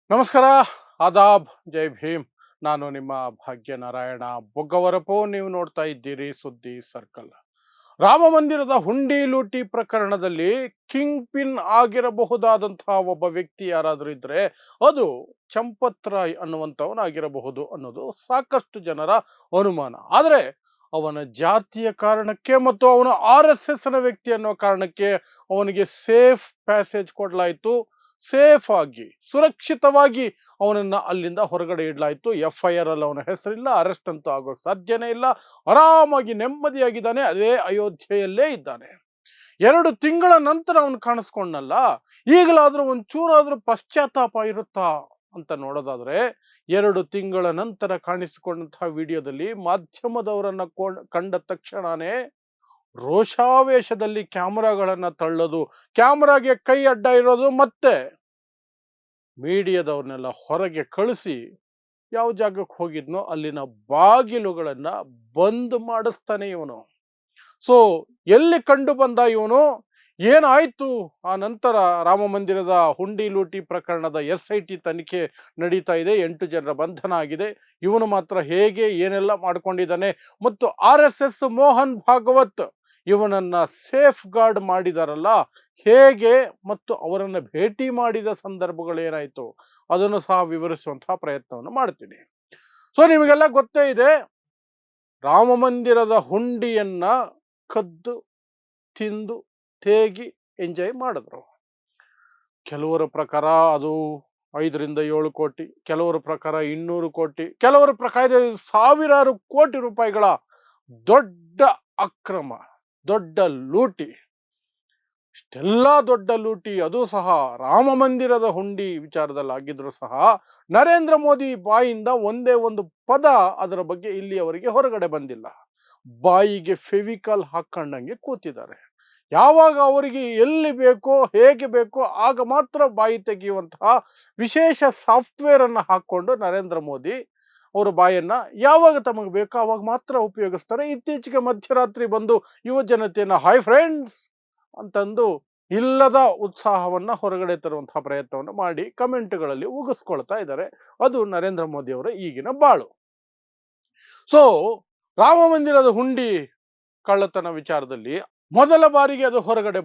ನಮಸ್ಕಾರ, ಆದಾಬ್, ಜೈ ಭೀಮ್. ನಾನು ನಿಮ್ಮ ಭಾಗ್ಯನಾರಾಯಣ ಬೊಗ್ಗವರಪು. ನೀವು ನೋಡ್ತಾ ಇದ್ದೀರಿ ಸುದ್ದಿ ಸರ್ಕಲ್. ರಾಮ ಮಂದಿರದ ಹುಂಡಿ ಲೂಟಿ ಪ್ರಕರಣದಲ್ಲಿ ಕಿಂಗ್ ಪಿನ್ ಆಗಿರಬಹುದಾದಂತಹ ಒಬ್ಬ ವ್ಯಕ್ತಿ ಯಾರಾದರೂ ಇದ್ರೆ ಅದು ಚಂಪತ್ ರಾಯ್ ಅನ್ನುವಂಥವನಾಗಿರಬಹುದು ಅನ್ನೋದು ಸಾಕಷ್ಟು ಜನರ ಅನುಮಾನ. ಆದರೆ ಅವನ ಜಾತಿಯ ಕಾರಣಕ್ಕೆ ಮತ್ತು ಅವನ RSSನ ವ್ಯಕ್ತಿ ಅನ್ನೋ ಕಾರಣಕ್ಕೆ ಅವನಿಗೆ ಸೇಫ್ ಪ್ಯಾಸೇಜ್ ಕೊಡಲಾಯಿತು. ಸೇಫ್ ಆಗಿ ಸುರಕ್ಷಿತವಾಗಿ ಅವನನ್ನ ಅಲ್ಲಿಂದ ಹೊರಗಡೆ ಇಡಲಾಯಿತು. FIR ಅಲ್ಲಿ ಅವನ ಹೆಸರಿಲ್ಲ, ಅರೆಸ್ಟ್ ಅಂತೂ ಆಗೋಕೆ ಸಾಧ್ಯನೇ ಇಲ್ಲ. ಆರಾಮಾಗಿ ನೆಮ್ಮದಿಯಾಗಿದ್ದಾನೆ, ಅದೇ ಅಯೋಧ್ಯೆಯಲ್ಲೇ ಇದ್ದಾನೆ. 2 ತಿಂಗಳ ನಂತರ ಅವನು ಕಾಣಿಸ್ಕೊಂಡಲ್ಲ. ಈಗಲಾದ್ರೂ ಒಂಚೂರಾದ್ರೂ ಪಶ್ಚಾತ್ತಾಪ ಇರುತ್ತಾ ಅಂತ ನೋಡೋದಾದ್ರೆ, 2 ತಿಂಗಳ ನಂತರ ಕಾಣಿಸಿಕೊಂಡಂತಹ ವಿಡಿಯೋದಲ್ಲಿ ಮಾಧ್ಯಮದವರನ್ನ ಕಂಡ ತಕ್ಷಣನೇ ರೋಷಾವೇಶದಲ್ಲಿ ಕ್ಯಾಮರಾಗಳನ್ನ ತಳ್ಳೋದು, ಕ್ಯಾಮರಾಗೆ ಕೈ ಅಡ್ಡ ಇರೋದು, ಮತ್ತೆ ಮೀಡಿಯಾದವ್ರನ್ನೆಲ್ಲ ಹೊರಗೆ ಕಳಿಸಿ ಯಾವ ಜಾಗಕ್ಕೆ ಹೋಗಿದ್ನೋ ಅಲ್ಲಿನ ಬಾಗಿಲುಗಳನ್ನ ಬಂದ್ ಮಾಡಿಸ್ತಾನೆ ಇವನು. ಸೊ ಎಲ್ಲಿ ಕಂಡು ಬಂದ ಇವನು, ಏನಾಯ್ತು ಆ ನಂತರ? ರಾಮ ಮಂದಿರದ ಹುಂಡಿ ಲೂಟಿ ಪ್ರಕರಣದ SIT ತನಿಖೆ ನಡೀತಾ ಇದೆ. 8 ಜನರ ಬಂಧನ ಆಗಿದೆ. ಇವನು ಮಾತ್ರ ಹೇಗೆ ಏನೆಲ್ಲ ಮಾಡ್ಕೊಂಡಿದ್ದಾನೆ, ಮತ್ತು RSS ಮೋಹನ್ ಭಾಗವತ್ ಇವನನ್ನ ಸೇಫ್ ಗಾರ್ಡ್ ಮಾಡಿದಾರಲ್ಲ ಹೇಗೆ, ಮತ್ತು ಅವರನ್ನ ಭೇಟಿ ಮಾಡಿದ ಸಂದರ್ಭಗಳು ಏನಾಯ್ತು ಅದನ್ನು ಸಹ ವಿವರಿಸುವಂತಹ ಪ್ರಯತ್ನವನ್ನು ಮಾಡ್ತೀನಿ. ಸೊ ನಿಮಗೆಲ್ಲ ಗೊತ್ತೇ ಇದೆ, ರಾಮ ಮಂದಿರದ ಹುಂಡಿಯನ್ನ ಕದ್ದು ತಿಂದು ತೇಗಿ ಎಂಜಾಯ್ ಮಾಡಿದ್ರು. ಕೆಲವರ ಪ್ರಕಾರ ಅದು 5 ರಿಂದ 7 ಕೋಟಿ, ಕೆಲವರ ಪ್ರಕಾರ 200 ಕೋಟಿ, ಕೆಲವರ ಪ್ರಕಾರ ಸಾವಿರಾರು ಕೋಟಿ ರೂಪಾಯಿಗಳ ದೊಡ್ಡ ಅಕ್ರಮ, ದೊಡ್ಡ ಲೂಟಿ. ಇಷ್ಟೆಲ್ಲ ದೊಡ್ಡ ಲೂಟಿ ಅದು ಸಹ ರಾಮ ಮಂದಿರದ ಹುಂಡಿ ವಿಚಾರದಲ್ಲಿ ಆಗಿದ್ರು ಸಹ ನರೇಂದ್ರ ಮೋದಿ ಬಾಯಿಂದ ಒಂದೇ ಒಂದು ಪದ ಅದರ ಬಗ್ಗೆ ಇಲ್ಲಿಯವರೆಗೆ ಹೊರಗಡೆ ಬಂದಿಲ್ಲ. ಬಾಯಿಗೆ ಫೆವಿಕಾಲ್ ಹಾಕೊಂಡಂಗೆ ಕೂತಿದ್ದಾರೆ. ಯಾವಾಗ ಅವರಿಗೆ ಎಲ್ಲಿ ಬೇಕೋ ಹೇಗೆ ಬೇಕೋ ಆಗ ಮಾತ್ರ ಬಾಯಿ ತೆಗೆಯುವಂತಹ ವಿಶೇಷ ಸಾಫ್ಟ್ವೇರ್ ಅನ್ನು ಹಾಕೊಂಡು ನರೇಂದ್ರ ಮೋದಿ ಅವರ ಬಾಯನ್ನ ಯಾವಾಗ ತಮಗೆ ಬೇಕೋ ಅವಾಗ ಮಾತ್ರ ಉಪಯೋಗಿಸ್ತಾರೆ. ಇತ್ತೀಚೆಗೆ ಮಧ್ಯರಾತ್ರಿ ಬಂದು ಯುವ ಜನತೆಯನ್ನ ಹಾಯ್ ಫ್ರೆಂಡ್ಸ್ ಅಂತಂದು ಇಲ್ಲದ ಉತ್ಸಾಹವನ್ನ ಹೊರಗಡೆ ತರುವಂತಹ ಪ್ರಯತ್ನವನ್ನು ಮಾಡಿ ಕಮೆಂಟ್ಗಳಲ್ಲಿ ಉಗಿಸ್ಕೊಳ್ತಾ ಇದ್ದಾರೆ. ಅದು ನರೇಂದ್ರ ಮೋದಿ ಅವರ ಈಗಿನ ಬಾಳು. ಸೊ ರಾಮ ಮಂದಿರದ ಹುಂಡಿ ಕಳ್ಳತನ ವಿಚಾರದಲ್ಲಿ ಮೊದಲ ಬಾರಿಗೆ ಅದು ಹೊರಗಡೆ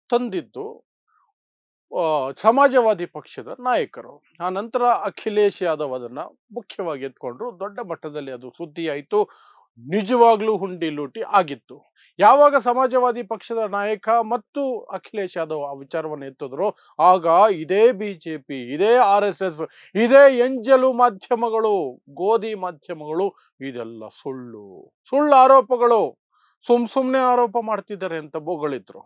ತಂದಿದ್ದು ಸಮಾಜವಾದಿ ಪಕ್ಷದ ನಾಯಕರು. ಆ ನಂತರ ಅಖಿಲೇಶ್ ಯಾದವ್ ಅದನ್ನ ಮುಖ್ಯವಾಗಿ ಎತ್ಕೊಂಡ್ರು. ದೊಡ್ಡ ಮಟ್ಟದಲ್ಲಿ ಅದು ಸುದ್ದಿ ಆಯಿತು. ನಿಜವಾಗ್ಲೂ ಹುಂಡಿ ಲೂಟಿ ಆಗಿತ್ತು. ಯಾವಾಗ ಸಮಾಜವಾದಿ ಪಕ್ಷದ ನಾಯಕ ಮತ್ತು ಅಖಿಲೇಶ್ ಯಾದವ್ ಆ ವಿಚಾರವನ್ನು ಎತ್ತಿದ್ರು, ಆಗ ಇದೇ ಬಿಜೆಪಿ, ಇದೇ RSS, ಇದೇ ಎಂಜಲು ಮಾಧ್ಯಮಗಳು, ಗೋಧಿ ಮಾಧ್ಯಮಗಳು ಇದೆಲ್ಲ ಸುಳ್ಳು ಆರೋಪಗಳು, ಸುಮ್ನೆ ಆರೋಪ ಮಾಡ್ತಿದ್ದಾರೆ ಅಂತ ಬೋಗಳಿದ್ರು.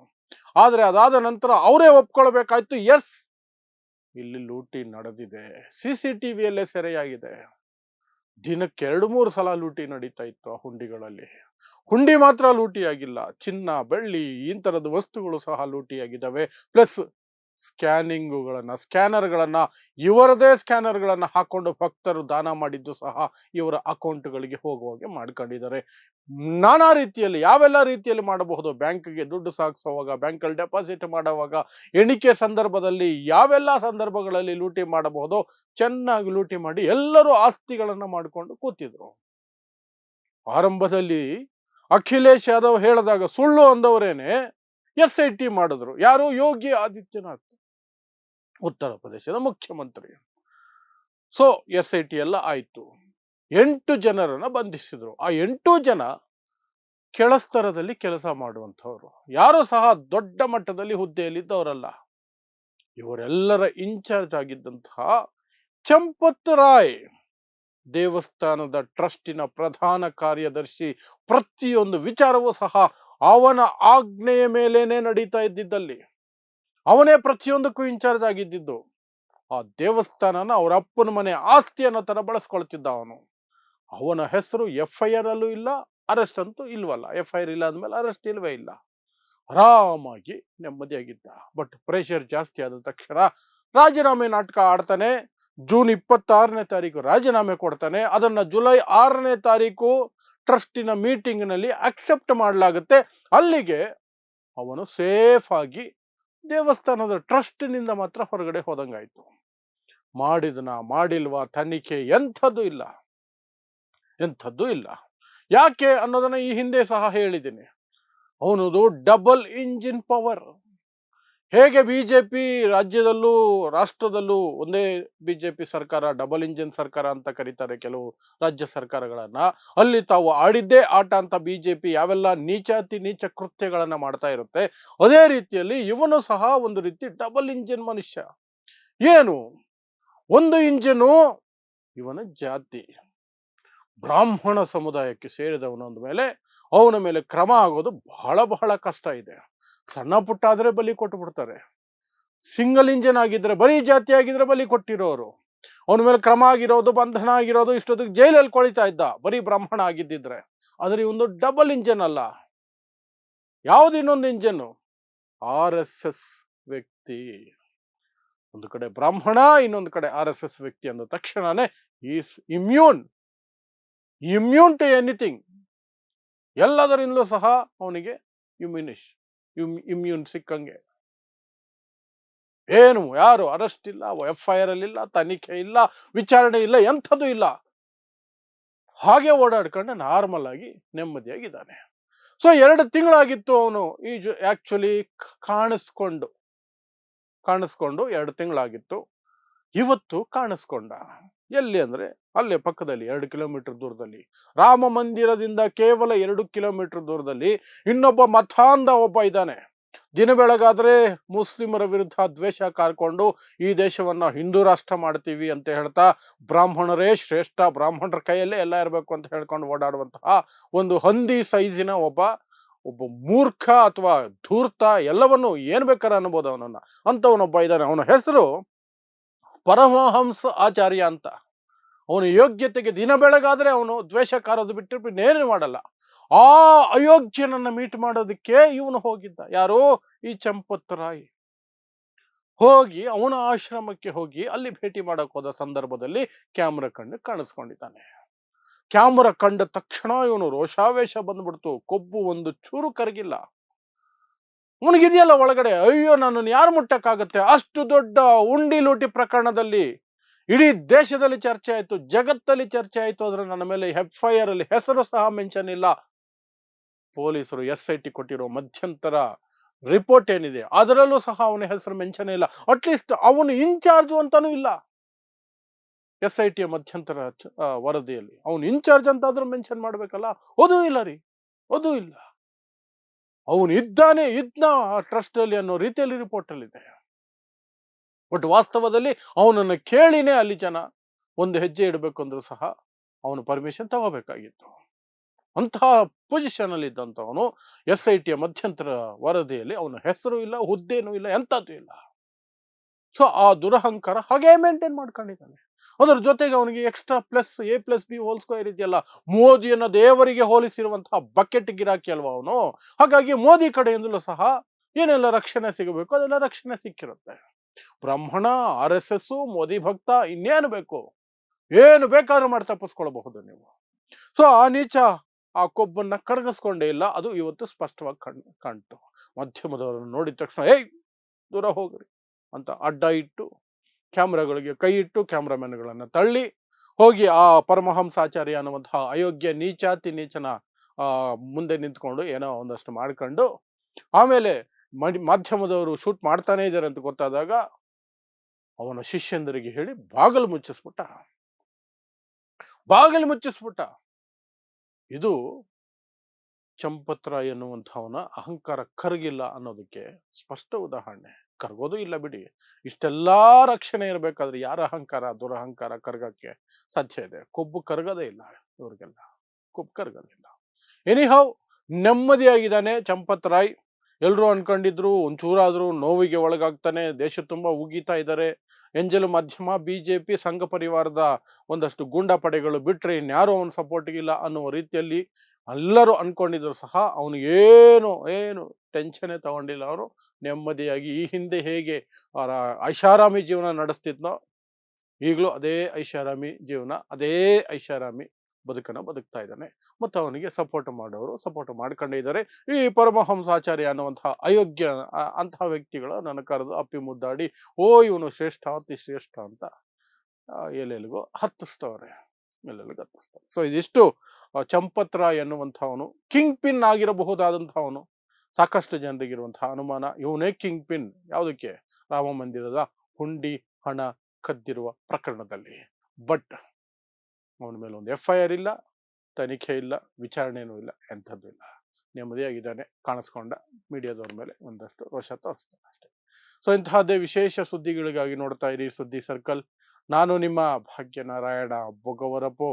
ಆದ್ರೆ ಅದಾದ ನಂತರ ಅವರೇ ಒಪ್ಕೊಳ್ಬೇಕಾಯ್ತು, ಎಸ್ ಇಲ್ಲಿ ಲೂಟಿ ನಡೆದಿದೆ, CCTVಯಲ್ಲೇ ಸೆರೆಯಾಗಿದೆ. ದಿನಕ್ಕೆ 2-3 ಸಲ ಲೂಟಿ ನಡೀತಾ ಇತ್ತು ಆ ಹುಂಡಿಗಳಲ್ಲಿ. ಹುಂಡಿ ಮಾತ್ರ ಲೂಟಿ ಆಗಿಲ್ಲ, ಚಿನ್ನ, ಬೆಳ್ಳಿ ಇಂತರದ ವಸ್ತುಗಳು ಸಹ ಲೂಟಿಯಾಗಿದ್ದಾವೆ. ಪ್ಲಸ್ ಸ್ಕ್ಯಾನರ್ಗಳನ್ನ ಇವರದೇ ಸ್ಕ್ಯಾನರ್ಗಳನ್ನ ಹಾಕೊಂಡು ಭಕ್ತರು ದಾನ ಮಾಡಿದ್ದು ಸಹ ಇವರ ಅಕೌಂಟ್ಗಳಿಗೆ ಹೋಗುವಾಗೆ ಮಾಡ್ಕೊಂಡಿದ್ದಾರೆ. ನಾನಾ ರೀತಿಯಲ್ಲಿ, ಯಾವೆಲ್ಲ ರೀತಿಯಲ್ಲಿ ಮಾಡಬಹುದು, ಬ್ಯಾಂಕ್ಗೆ ದುಡ್ಡು ಸಾಗಿಸುವಾಗ, ಬ್ಯಾಂಕಲ್ಲಿ ಡೆಪಾಸಿಟ್ ಮಾಡುವಾಗ, ಎಣಿಕೆ ಸಂದರ್ಭದಲ್ಲಿ, ಯಾವೆಲ್ಲ ಸಂದರ್ಭಗಳಲ್ಲಿ ಲೂಟಿ ಮಾಡಬಹುದು ಚೆನ್ನಾಗಿ ಲೂಟಿ ಮಾಡಿ ಎಲ್ಲರೂ ಆಸ್ತಿಗಳನ್ನ ಮಾಡಿಕೊಂಡು ಕೂತಿದ್ರು. ಆರಂಭದಲ್ಲಿ ಅಖಿಲೇಶ್ ಯಾದವ್ ಹೇಳಿದಾಗ ಸುಳ್ಳು ಅಂದವರೇನೆ SIT ಮಾಡಿದ್ರು. ಯಾರು? ಯೋಗಿ ಆದಿತ್ಯನಾಥ್, ಉತ್ತರ ಪ್ರದೇಶದ ಮುಖ್ಯಮಂತ್ರಿ. ಸೊ SIT ಎಲ್ಲ ಆಯ್ತು. 8 ಜನರನ್ನ ಬಂಧಿಸಿದ್ರು. ಆ 8 ಜನ ಕೆಳಸ್ತರದಲ್ಲಿ ಕೆಲಸ ಮಾಡುವಂಥವ್ರು, ಯಾರು ಸಹ ದೊಡ್ಡ ಮಟ್ಟದಲ್ಲಿ ಹುದ್ದೆಯಲ್ಲಿದ್ದವರಲ್ಲ. ಇವರೆಲ್ಲರ ಇನ್ಚಾರ್ಜ್ ಆಗಿದ್ದಂತಹ ಚಂಪತ್ ರಾಯ್, ದೇವಸ್ಥಾನದ ಟ್ರಸ್ಟಿನ ಪ್ರಧಾನ ಕಾರ್ಯದರ್ಶಿ, ಪ್ರತಿಯೊಂದು ವಿಚಾರವೂ ಸಹ ಅವನ ಆಜ್ಞೆಯ ಮೇಲೇನೆ ನಡೀತಾ ಇದ್ದಿದ್ದಲ್ಲಿ, ಅವನೇ ಪ್ರತಿಯೊಂದಕ್ಕೂ ಇನ್ಚಾರ್ಜ್ ಆಗಿದ್ದಿದ್ದು. ಆ ದೇವಸ್ಥಾನನ ಅವರ ಅಪ್ಪನ ಮನೆ ಆಸ್ತಿ ಅನ್ನೋ ತರ ಬಳಸ್ಕೊಳ್ತಿದ್ದ ಅವನು. ಅವನ ಹೆಸರು FIR ಅಲ್ಲೂ ಇಲ್ಲ, ಅರೆಸ್ಟ್ ಅಂತೂ ಇಲ್ವಲ್ಲ. FIR ಇಲ್ಲ ಅಂದ್ಮೇಲೆ ಅರೆಸ್ಟ್ ಇಲ್ವೇ ಇಲ್ಲ. ಆರಾಮಾಗಿ ನೆಮ್ಮದಿಯಾಗಿದ್ದ. ಬಟ್ ಪ್ರೆಷರ್ ಜಾಸ್ತಿ ಆದ ತಕ್ಷಣ ರಾಜೀನಾಮೆ ನಾಟಕ ಆಡ್ತಾನೆ. ಜೂನ್ 26ನೇ ತಾರೀಕು ರಾಜೀನಾಮೆ ಕೊಡ್ತಾನೆ. ಅದನ್ನ ಜುಲೈ 6ನೇ ತಾರೀಕು ಟ್ರಸ್ಟಿನ ಮೀಟಿಂಗ್ನಲ್ಲಿ ಅಕ್ಸೆಪ್ಟ್ ಮಾಡಲಾಗುತ್ತೆ. ಅಲ್ಲಿಗೆ ಅವನು ಸೇಫ್ ಆಗಿ ದೇವಸ್ಥಾನದ ಟ್ರಸ್ಟ್ನಿಂದ ಮಾತ್ರ ಹೊರಗಡೆ ಹೋದಂಗಾಯ್ತು. ಮಾಡಿದನ ಮಾಡಿಲ್ವಾ ತನಿಖೆ ಎಂಥದ್ದು ಇಲ್ಲ, ಎಂಥದ್ದು ಇಲ್ಲ. ಯಾಕೆ ಅನ್ನೋದನ್ನ ಈ ಹಿಂದೆ ಸಹ ಹೇಳಿದ್ದೀನಿ. ಅವನದು ಡಬಲ್ ಇಂಜಿನ್ ಪವರ್. ಹೇಗೆ ಬಿಜೆಪಿ ರಾಜ್ಯದಲ್ಲೂ ರಾಷ್ಟ್ರದಲ್ಲೂ ಒಂದೇ ಬಿಜೆಪಿ ಸರ್ಕಾರ, ಡಬಲ್ ಇಂಜಿನ್ ಸರ್ಕಾರ ಅಂತ ಕರೀತಾರೆ ಕೆಲವು ರಾಜ್ಯ ಸರ್ಕಾರಗಳನ್ನ. ಅಲ್ಲಿ ತಾವು ಆಡಿದ್ದೇ ಆಟ ಅಂತ ಬಿಜೆಪಿ ಯಾವೆಲ್ಲ ನೀಚಾತಿ ನೀಚ ಕೃತ್ಯಗಳನ್ನ ಮಾಡ್ತಾ ಇರುತ್ತೆ, ಅದೇ ರೀತಿಯಲ್ಲಿ ಇವನು ಸಹ ಒಂದು ರೀತಿ ಡಬಲ್ ಇಂಜಿನ್ ಮನುಷ್ಯ. ಏನು ಒಂದು ಇಂಜಿನು, ಇವನ ಜಾತಿ ಬ್ರಾಹ್ಮಣ ಸಮುದಾಯಕ್ಕೆ ಸೇರಿದವನ ಅಂದ ಮೇಲೆ ಅವನ ಮೇಲೆ ಕ್ರಮ ಆಗೋದು ಬಹಳ ಬಹಳ ಕಷ್ಟ ಇದೆ. ಸಣ್ಣ ಪುಟ್ಟ ಆದ್ರೆ ಬಲಿ ಕೊಟ್ಟು ಬಿಡ್ತಾರೆ. ಸಿಂಗಲ್ ಇಂಜಿನ್ ಆಗಿದ್ರೆ, ಬರೀ ಜಾತಿ ಆಗಿದ್ರೆ ಬಲಿ ಕೊಟ್ಟಿರೋರು. ಅವನ ಮೇಲೆ ಕ್ರಮ ಆಗಿರೋದು, ಬಂಧನ ಆಗಿರೋದು, ಇಷ್ಟೊತ್ತಿಗೆ ಜೈಲಲ್ಲಿ ಕೊಳಿತಾ ಇದ್ದ ಬರೀ ಬ್ರಾಹ್ಮಣ ಆಗಿದ್ದಿದ್ರೆ. ಆದ್ರೆ ಒಂದು ಡಬಲ್ ಇಂಜಿನ್ ಅಲ್ಲ. ಯಾವ್ದು ಇನ್ನೊಂದು ಇಂಜಿನ್? RSS ವ್ಯಕ್ತಿ. ಒಂದು ಕಡೆ ಬ್ರಾಹ್ಮಣ, ಇನ್ನೊಂದು ಕಡೆ RSS ವ್ಯಕ್ತಿ ಅಂದ ತಕ್ಷಣನೇ ಈಸ್ ಇಮ್ಯೂನ್ ಟು ಎನಿಥಿಂಗ್. ಎಲ್ಲದರಿಂದಲೂ ಸಹ ಅವನಿಗೆ ಇಮ್ಯೂನ್ ಸಿಕ್ಕಂಗೆ. ಏನು ಯಾರು ಅರೆಸ್ಟ್ ಇಲ್ಲ, FIR ಇಲ್ಲ, ತನಿಖೆ ಇಲ್ಲ, ವಿಚಾರಣೆ ಇಲ್ಲ, ಎಂಥದ್ದು ಇಲ್ಲ. ಹಾಗೆ ಓಡಾಡ್ಕೊಂಡು ನಾರ್ಮಲ್ ಆಗಿ ನೆಮ್ಮದಿಯಾಗಿದ್ದಾನೆ. ಸೊ 2 ತಿಂಗಳಾಗಿತ್ತು ಅವನು ಆಕ್ಚುಲಿ ಕಾಣಿಸ್ಕೊಂಡು 2 ತಿಂಗಳಾಗಿತ್ತು. ಇವತ್ತು ಕಾಣಿಸ್ಕೊಂಡ. ಎಲ್ಲಿ ಅಂದ್ರೆ ಅಲ್ಲೇ ಪಕ್ಕದಲ್ಲಿ 2 ಕಿಲೋಮೀಟರ್ ದೂರದಲ್ಲಿ, ರಾಮ ಮಂದಿರದಿಂದ ಕೇವಲ 2 ಕಿಲೋಮೀಟರ್ ದೂರದಲ್ಲಿ ಇನ್ನೊಬ್ಬ ಮತಾಂಧ ಒಬ್ಬ ಇದ್ದಾನೆ. ದಿನ ಬೆಳಗಾದ್ರೆ ಮುಸ್ಲಿಮರ ವಿರುದ್ಧ ದ್ವೇಷ ಕಾರ್ಕೊಂಡು ಈ ದೇಶವನ್ನ ಹಿಂದೂ ರಾಷ್ಟ್ರ ಮಾಡ್ತೀವಿ ಅಂತ ಹೇಳ್ತಾ, ಬ್ರಾಹ್ಮಣರೇ ಶ್ರೇಷ್ಠ, ಬ್ರಾಹ್ಮಣರ ಕೈಯಲ್ಲೇ ಎಲ್ಲ ಇರಬೇಕು ಅಂತ ಹೇಳ್ಕೊಂಡು ಓಡಾಡುವಂತಹ ಒಂದು ಹಂದಿ ಸೈಜಿನ ಒಬ್ಬ ಮೂರ್ಖ ಅಥವಾ ಧೂರ್ತ, ಎಲ್ಲವನ್ನು ಏನ್ ಬೇಕಾರೆ ಅನ್ಬೋದು ಅವನನ್ನ, ಅಂತವನೊಬ್ಬ ಇದ್ದಾನೆ. ಅವನ ಹೆಸರು ಪರಮಹಂಸ ಆಚಾರ್ಯ ಅಂತ. ಅವನ ಯೋಗ್ಯತೆಗೆ ದಿನ ಬೆಳಗಾದ್ರೆ ಅವನು ದ್ವೇಷಕಾರದು ಬಿಟ್ಟು ಇನ್ನೇನು ಮಾಡಲ್ಲ. ಆ ಅಯೋಗ್ಯನನ್ನ ಮೀಟ್ ಮಾಡೋದಕ್ಕೆ ಇವನು ಹೋಗಿದ್ದ. ಯಾರು? ಈ ಚಂಪತ್ ರಾಯ್. ಹೋಗಿ ಅವನ ಆಶ್ರಮಕ್ಕೆ ಹೋಗಿ ಅಲ್ಲಿ ಭೇಟಿ ಮಾಡಕ್ ಹೋದ ಸಂದರ್ಭದಲ್ಲಿ ಕ್ಯಾಮ್ರಾ ಕಂಡು ಕಾಣಿಸ್ಕೊಂಡಿದ್ದಾನೆ. ಕ್ಯಾಮ್ರಾ ಕಂಡ ತಕ್ಷಣ ಇವನು ರೋಷಾವೇಶ ಬಂದ್ಬಿಡ್ತು. ಕೊಬ್ಬು ಒಂದು ಚೂರು ಕರಗಿಲ್ಲ. ಅವನಿಗಿದೆಯಲ್ಲ ಒಳಗಡೆ, ಅಯ್ಯೋ ನನ್ನನ್ನು ಯಾರು ಮುಟ್ಟಕ್ಕಾಗತ್ತೆ? ಅಷ್ಟು ದೊಡ್ಡ ಉಂಡಿ ಲೂಟಿ ಪ್ರಕರಣದಲ್ಲಿ ಇಡೀ ದೇಶದಲ್ಲಿ ಚರ್ಚೆ ಆಯ್ತು, ಜಗತ್ತಲ್ಲಿ ಚರ್ಚೆ ಆಯ್ತು. ಆದ್ರೆ ನನ್ನ ಮೇಲೆ FIR ಅಲ್ಲಿ ಹೆಸರು ಸಹ ಮೆನ್ಷನ್ ಇಲ್ಲ. ಪೊಲೀಸರು SIT ಕೊಟ್ಟಿರೋ ಮಧ್ಯಂತರ ರಿಪೋರ್ಟ್ ಏನಿದೆ ಅದರಲ್ಲೂ ಸಹ ಅವನ ಹೆಸರು ಮೆನ್ಷನ್ ಇಲ್ಲ. ಅಟ್ಲೀಸ್ಟ್ ಅವನು ಇನ್ಚಾರ್ಜ್ ಅಂತಾನೂ ಇಲ್ಲ. SIT ಮಧ್ಯಂತರ ವರದಿಯಲ್ಲಿ ಅವನು ಇನ್ಚಾರ್ಜ್ ಅಂತ ಆದ್ರೂ ಮೆನ್ಷನ್ ಮಾಡ್ಬೇಕಲ್ಲ. ಅದೂ ಇಲ್ಲ ರೀ, ಅದೂ ಇಲ್ಲ. ಅವನು ಇದ್ನ ಟ್ರಸ್ಟ್ ಅಲ್ಲಿ ಅನ್ನೋ ರೀತಿಯಲ್ಲಿ ರಿಪೋರ್ಟ್ ಅಲ್ಲಿ ಇದೆ. ಬಟ್ ವಾಸ್ತವದಲ್ಲಿ ಅವನನ್ನು ಕೇಳಿನೇ ಅಲ್ಲಿ ಜನ ಒಂದು ಹೆಜ್ಜೆ ಇಡಬೇಕು ಅಂದ್ರೂ ಸಹ ಅವನು ಪರ್ಮಿಷನ್ ತಗೋಬೇಕಾಗಿತ್ತು. ಅಂತಹ ಪೊಸಿಷನ್ ಅಲ್ಲಿ ಇದ್ದಂಥವನು SIT ಮಧ್ಯಂತರ ವರದಿಯಲ್ಲಿ ಅವನ ಹೆಸರು ಇಲ್ಲ, ಹುದ್ದೆನೂ ಇಲ್ಲ, ಎಂಥದ್ದು ಇಲ್ಲ. ಸೊ ಆ ದುರಹಂಕಾರ ಹಾಗೆ ಮೇಂಟೈನ್ ಮಾಡ್ಕೊಂಡಿದ್ದಾನೆ. ಅದರ ಜೊತೆಗೆ ಅವನಿಗೆ ಎಕ್ಸ್ಟ್ರಾ ಪ್ಲಸ್ A+B² ಇದೆಯಲ್ಲ, ಮೋದಿಯನ್ನ ದೇವರಿಗೆ ಹೋಲಿಸಿರುವಂತಹ ಬಕೆಟ್ ಗಿರಾಕಿ ಅಲ್ವಾ ಅವನು. ಹಾಗಾಗಿ ಮೋದಿ ಕಡೆಯಿಂದಲೂ ಸಹ ಏನೆಲ್ಲ ರಕ್ಷಣೆ ಸಿಗಬೇಕು ಅದೆಲ್ಲ ರಕ್ಷಣೆ ಸಿಕ್ಕಿರುತ್ತೆ. ಬ್ರಾಹ್ಮಣ, RSS, ಮೋದಿ ಭಕ್ತ, ಇನ್ನೇನು ಬೇಕು? ಏನು ಬೇಕಾದ್ರೂ ಮಾಡಿ ತಪ್ಪಿಸ್ಕೊಳ್ಬಹುದು ನೀವು. ಸೊ ಆ ನೀಚ ಆ ಕೊಬ್ಬನ್ನ ಕರಗಿಸ್ಕೊಂಡೇ ಇಲ್ಲ. ಅದು ಇವತ್ತು ಸ್ಪಷ್ಟವಾಗಿ ಕಾಣ್ತು. ಮಾಧ್ಯಮದವರನ್ನು ನೋಡಿದ ತಕ್ಷಣ ಏಯ್ ದೂರ ಹೋಗ್ರಿ ಅಂತ ಅಡ್ಡ ಇಟ್ಟು, ಕ್ಯಾಮ್ರಾಗಳಿಗೆ ಕೈ ಇಟ್ಟು, ಕ್ಯಾಮ್ರಾಮನ್ಗಳನ್ನ ತಳ್ಳಿ ಹೋಗಿ ಆ ಪರಮಹಂಸಾಚಾರ್ಯ ಅನ್ನುವಂತಹ ಅಯೋಗ್ಯ ನೀಚಾತಿ ನೀಚನ ಮುಂದೆ ನಿಂತ್ಕೊಂಡು ಏನೋ ಒಂದಷ್ಟು ಮಾಡ್ಕೊಂಡು, ಆಮೇಲೆ ಮಾಧ್ಯಮದವರು ಶೂಟ್ ಮಾಡ್ತಾನೆ ಇದ್ದಾರೆ ಅಂತ ಗೊತ್ತಾದಾಗ ಅವನ ಶಿಷ್ಯಂದರಿಗೆ ಹೇಳಿ ಬಾಗಿಲು ಮುಚ್ಚಿಸ್ಬಿಟ್ಟ. ಇದು ಚಂಪತ್ ರಾಯ್ ಎನ್ನುವಂಥವನ ಅಹಂಕಾರ ಕರಗಿಲ್ಲ ಅನ್ನೋದಕ್ಕೆ ಸ್ಪಷ್ಟ ಉದಾಹರಣೆ. ಕರಗೋದು ಇಲ್ಲ ಬಿಡಿ, ಇಷ್ಟೆಲ್ಲಾ ರಕ್ಷಣೆ ಇರಬೇಕಾದ್ರೆ ಯಾರ ಅಹಂಕಾರ ದುರಹಂಕಾರ ಕರಗಕ್ಕೆ ಸಾಧ್ಯ ಇದೆ? ಕೊಬ್ಬು ಕರಗದೇ ಇಲ್ಲ ಇವ್ರಿಗೆಲ್ಲ, ಕೊಬ್ಬು ಕರಗೋದಿಲ್ಲ. ಎನಿಹೌ ನೆಮ್ಮದಿಯಾಗಿದ್ದಾನೆ ಚಂಪತ್ ರಾಯ್. ಎಲ್ರು ಅನ್ಕೊಂಡಿದ್ರು ಒಂಚೂರಾದ್ರೂ ನೋವಿಗೆ ಒಳಗಾಗ್ತಾನೆ, ದೇಶ ತುಂಬಾ ಉಗೀತಾ ಇದ್ದಾರೆ. ಎಂಜಲು ಮಾಧ್ಯಮ, ಬಿಜೆಪಿ, ಸಂಘ ಪರಿವಾರದ ಒಂದಷ್ಟು ಗೂಂಡಾ ಪಡೆಗಳು ಬಿಟ್ರೆ ಇನ್ಯಾರು ಅವನ ಸಪೋರ್ಟ್ಗಿಲ್ಲ ಅನ್ನುವ ರೀತಿಯಲ್ಲಿ ಎಲ್ಲರೂ ಅನ್ಕೊಂಡಿದ್ರು ಸಹ ಅವನು ಏನು ಟೆನ್ಷನ್ ತಗೊಂಡಿಲ್ಲ. ಅವರು ನೆಮ್ಮದಿಯಾಗಿ ಈ ಹಿಂದೆ ಹೇಗೆ ಐಷಾರಾಮಿ ಜೀವನ ನಡೆಸ್ತಿದ್ನೋ ಈಗಲೂ ಅದೇ ಐಷಾರಾಮಿ ಜೀವನ, ಅದೇ ಐಷಾರಾಮಿ ಬದುಕನ್ನು ಬದುಕ್ತಾ ಇದ್ದಾನೆ. ಮತ್ತು ಅವನಿಗೆ ಸಪೋರ್ಟ್ ಮಾಡೋರು ಸಪೋರ್ಟ್ ಮಾಡ್ಕೊಂಡೇ ಇದ್ದಾರೆ. ಈ ಪರಮಹಂಸಾಚಾರ್ಯ ಅನ್ನುವಂತಹ ಅಯೋಗ್ಯ ಅಂತಹ ವ್ಯಕ್ತಿಗಳು ನನ್ನ ಕರೆದು ಅಪ್ಪಿ ಮುದ್ದಾಡಿ, ಓ ಇವನು ಶ್ರೇಷ್ಠ ಅತಿ ಶ್ರೇಷ್ಠ ಅಂತ ಎಲ್ಲೆಲ್ಲಿಗೋ ಹತ್ತಿಸ್ತವ್ರೆ, ಎಲ್ಲೆಲ್ಲಿಗೋ ಹತ್ತಿಸ್ತವ್ರೆ. ಸೊ ಇದಿಷ್ಟು ಚಂಪತ್ರ ಎನ್ನುವಂಥವನು ಕಿಂಗ್ ಪಿನ್ ಆಗಿರಬಹುದಾದಂಥವನು. ಸಾಕಷ್ಟು ಜನರಿಗಿರುವಂತಹ ಅನುಮಾನ ಇವನೇ ಕಿಂಗ್ ಪಿನ್ ಯಾವುದಕ್ಕೆ, ರಾಮ ಮಂದಿರದ ಹುಂಡಿ ಹಣ ಕದ್ದಿರುವ ಪ್ರಕರಣದಲ್ಲಿ. ಬಟ್ ಅವನ ಮೇಲೆ ಒಂದು FIR ಇಲ್ಲ, ತನಿಖೆ ಇಲ್ಲ, ವಿಚಾರಣೆನೂ ಇಲ್ಲ, ಎಂಥದ್ದು ಇಲ್ಲ. ನೆಮ್ಮದಿಯಾಗಿದ್ದಾನೆ, ಕಾಣಿಸ್ಕೊಂಡ, ಮೀಡಿಯಾದವ್ರ ಮೇಲೆ ಒಂದಷ್ಟು ರೋಷ ತೋರಿಸ್ತಾನೆ ಅಷ್ಟೇ. ಸೊ ಇಂತಹದ್ದೇ ವಿಶೇಷ ಸುದ್ದಿಗಳಿಗಾಗಿ ನೋಡ್ತಾ ಇರಿ ಸುದ್ದಿ ಸರ್ಕಲ್. ನಾನು ನಿಮ್ಮ ಭಾಗ್ಯನಾರಾಯಣ ಬೊಗವರಪು.